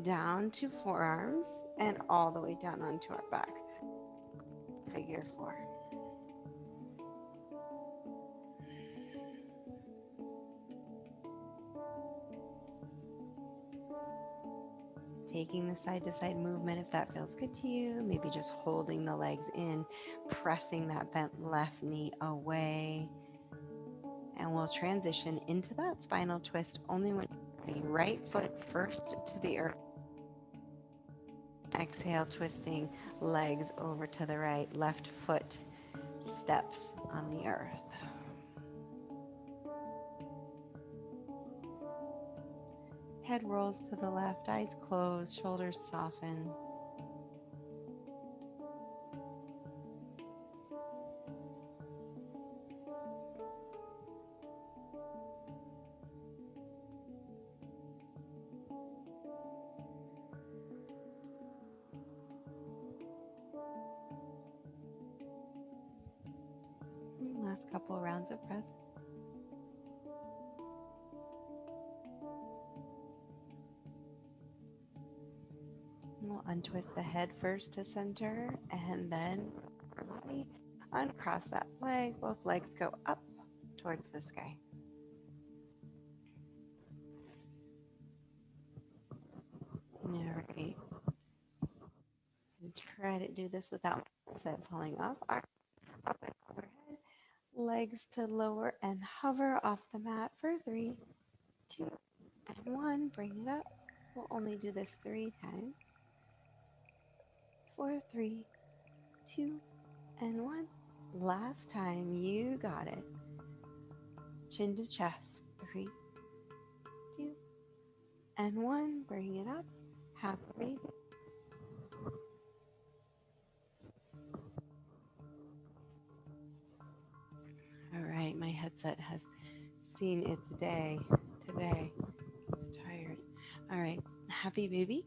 down to forearms, and all the way down onto our back. Figure four. Taking the side to side movement if that feels good to you. Maybe just holding the legs in, pressing that bent left knee away. And we'll transition into that spinal twist only when the right foot first to the earth. Exhale, twisting legs over to the right. Left foot steps on the earth. Head rolls to the left, eyes closed, shoulders soften. Last couple rounds of breath. We'll untwist the head first to center and then uncross that leg. Both legs go up towards the sky. All right. And try to do this without set falling off. Arms overhead, legs to lower and hover off the mat for 3, 2, and 1. Bring it up. We'll only do this 3 times. 4, 3, 2, and 1. Last time, you got it. Chin to chest. 3, 2, and 1. Bring it up. Half breath. All right, my headset has seen its day today. It's tired. All right, happy baby.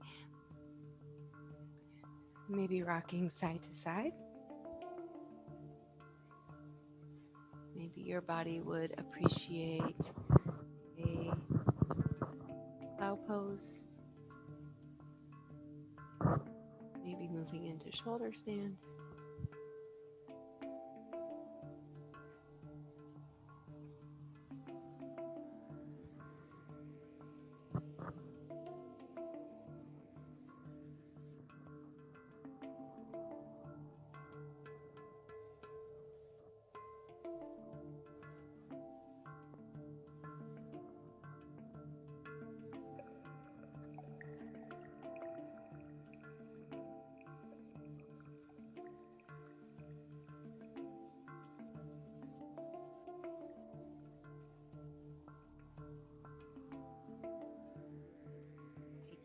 Maybe rocking side to side. Maybe your body would appreciate a bow pose. Maybe moving into shoulder stand.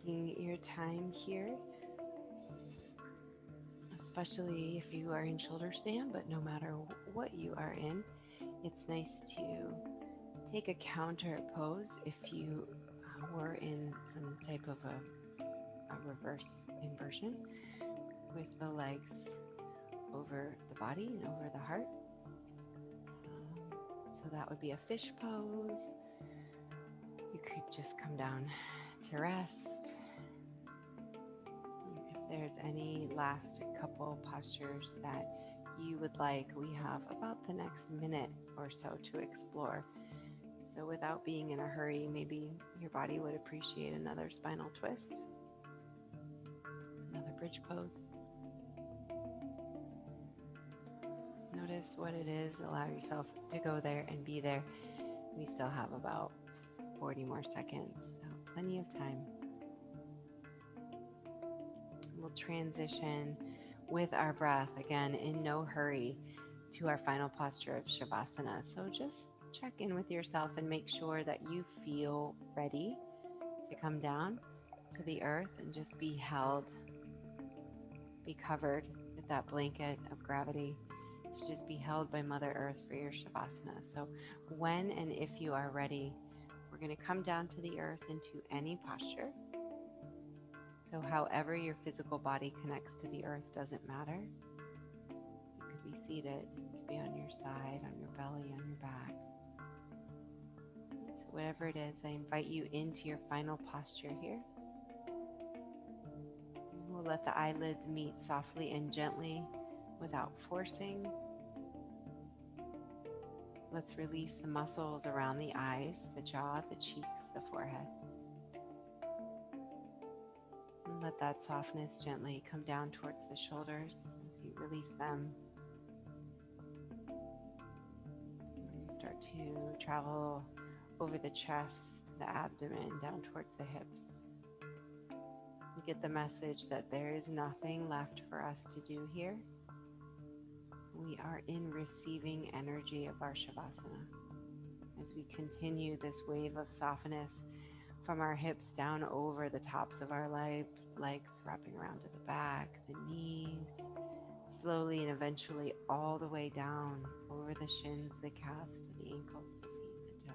Taking your time here, especially if you are in shoulder stand, but no matter what you are in, it's nice to take a counter pose if you were in some type of a reverse inversion with the legs over the body and over the heart. So that would be a fish pose. You could just come down to rest. If there's any last couple postures that you would like, we have about the next minute or so to explore. So without being in a hurry, maybe your body would appreciate another spinal twist, another bridge pose. Notice what it is. Allow yourself to go there and be there. We still have about 40 more seconds, so plenty of time. We'll transition with our breath, again, in no hurry, to our final posture of Shavasana. So just check in with yourself and make sure that you feel ready to come down to the earth and just be held, be covered with that blanket of gravity, to just be held by Mother Earth for your Shavasana. So when and if you are ready, we're going to come down to the earth into any posture. So however your physical body connects to the earth doesn't matter. You could be seated, you could be on your side, on your belly, on your back. So whatever it is, I invite you into your final posture here. We'll let the eyelids meet softly and gently without forcing. Let's release the muscles around the eyes, the jaw, the cheeks, the forehead. And let that softness gently come down towards the shoulders as you release them. And start to travel over the chest, the abdomen, down towards the hips. You get the message that there is nothing left for us to do here. We are in receiving energy of our Shavasana as we continue this wave of softness from our hips down over the tops of our legs, wrapping around to the back, the knees, slowly and eventually all the way down over the shins, the calves, to the ankles, the feet, the toes.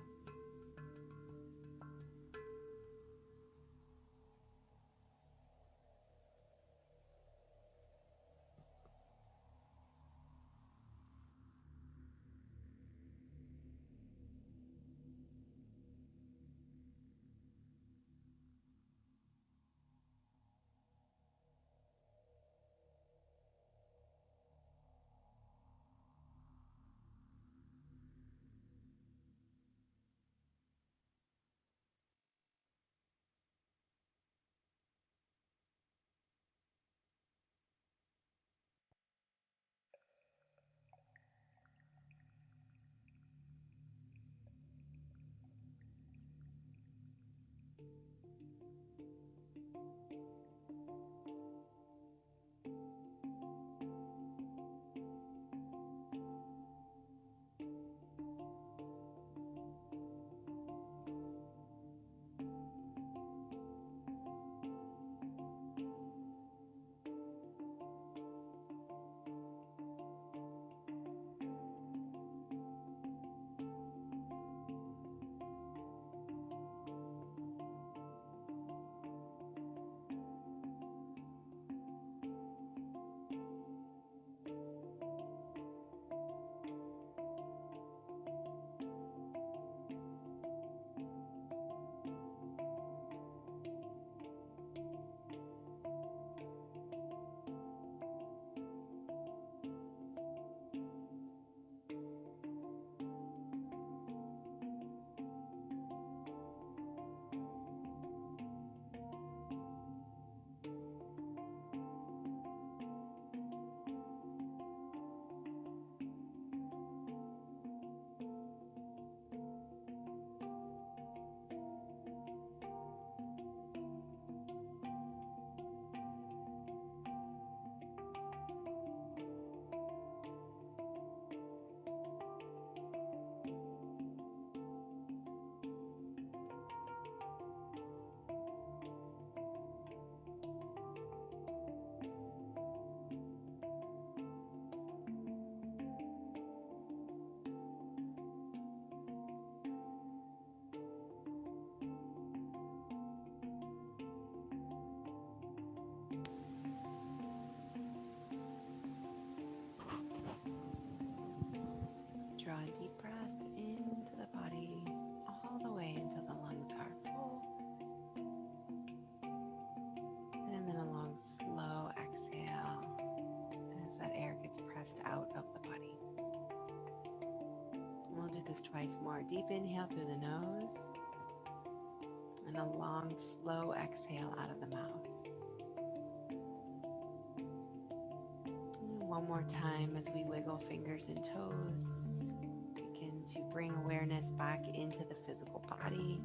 Draw a deep breath into the body, all the way until the lungs are full. And then a long, slow exhale as that air gets pressed out of the body. We'll do this twice more. Deep inhale through the nose, and a long, slow exhale out of the mouth. And one more time as we wiggle fingers and toes. Begin to bring awareness back into the physical body.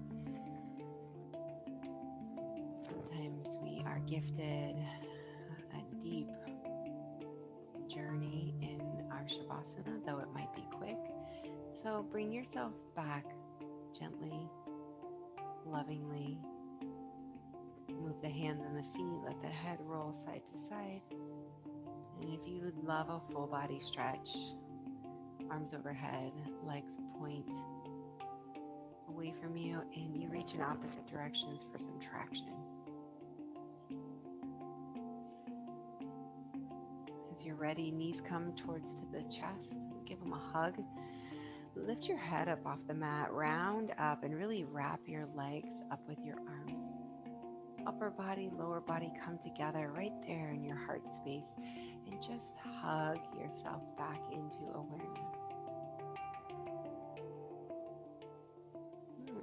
Sometimes we are gifted a deep journey in our Shavasana, though it might be quick. So bring yourself back gently, lovingly. Move the hands and the feet, let the head roll side to side. And if you would love a full body stretch, arms overhead, legs point away from you, and you reach in opposite directions for some traction. As you're ready, knees come towards to the chest. Give them a hug. Lift your head up off the mat, round up, and really wrap your legs up with your arms. Upper body, lower body come together right there in your heart space, and just hug yourself back into awareness.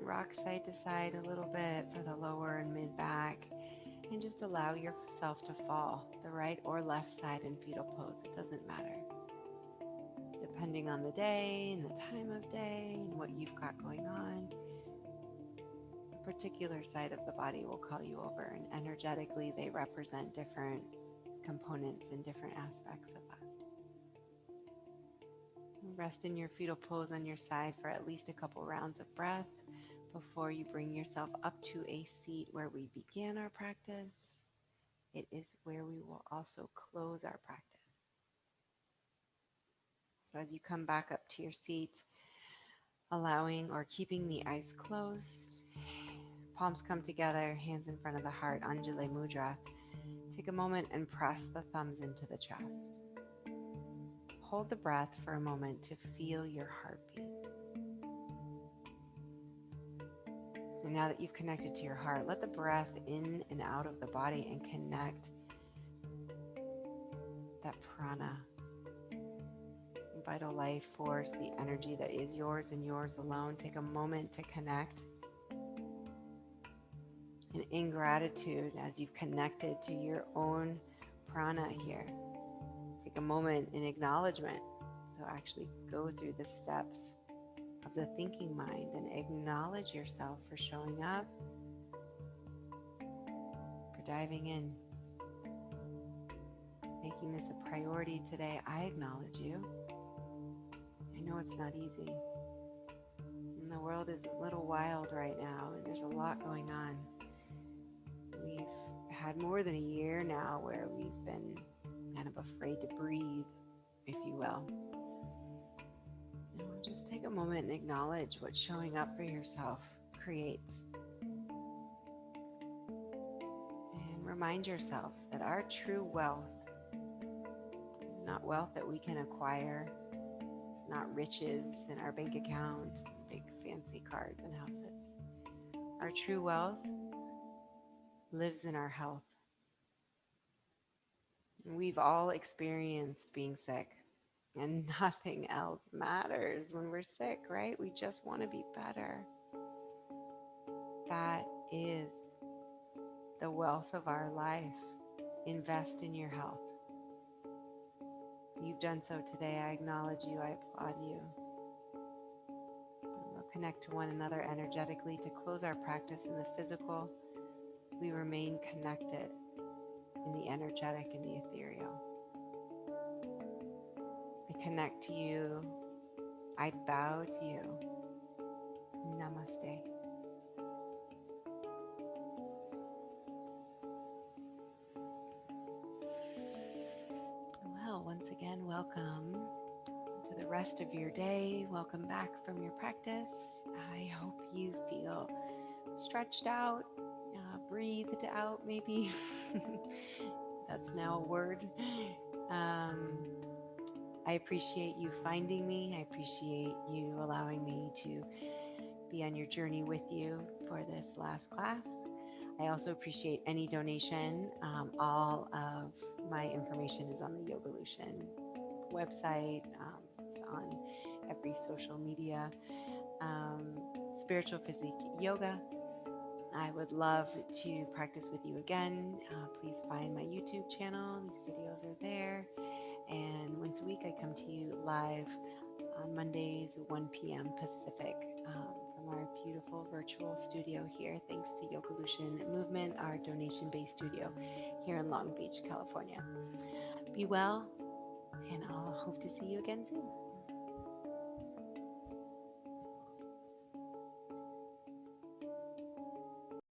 Rock side to side a little bit for the lower and mid back, and just allow yourself to fall the right or left side in fetal pose. It doesn't matter. Depending on the day and the time of day and what you've got going on, a particular side of the body will call you over, and energetically they represent different components and different aspects of us. Rest in your fetal pose on your side for at least a couple rounds of breath before you bring yourself up to a seat where we began our practice. It is where we will also close our practice. So as you come back up to your seat, allowing or keeping the eyes closed, palms come together, hands in front of the heart, Anjali Mudra. Take a moment and press the thumbs into the chest. Hold the breath for a moment to feel your heartbeat. And now that you've connected to your heart, let the breath in and out of the body and connect that prana, vital life force, the energy that is yours and yours alone. Take a moment to connect. And in gratitude, as you've connected to your own prana here, take a moment in acknowledgement. So actually go through the steps of the thinking mind and acknowledge yourself for showing up, for diving in, making this a priority today. I acknowledge you. I know it's not easy. And the world is a little wild right now, and there's a lot going on. We've had more than a year now where we've been kind of afraid to breathe, if you will. Just take a moment and acknowledge what showing up for yourself creates. And remind yourself that our true wealth is not wealth that we can acquire. It's not riches in our bank account, big fancy cars and houses. Our true wealth lives in our health. And we've all experienced being sick, and nothing else matters when we're sick, right? We just want to be better. That is the wealth of our life. Invest in your health. You've done so today. I acknowledge you. I applaud you. We'll connect to one another energetically to close our practice in the physical. We remain connected in the energetic and the ethereal. I connect to you. I bow to you. Namaste. Well, once again, welcome to the rest of your day. Welcome back from your practice. I hope you feel stretched out, breathed out, maybe. That's now a word. I appreciate you finding me. I appreciate you allowing me to be on your journey with you for this last class. I also appreciate any donation. All of my information is on the Yogalution website. It's on every social media. Spiritual Physique Yoga. I would love to practice with you again. Please find my YouTube channel. These videos are there. And once a week, I come to you live on Mondays, 1 p.m. Pacific, from our beautiful virtual studio here. Thanks to Yogalution Movement, our donation-based studio here in Long Beach, California. Be well, and I'll hope to see you again soon.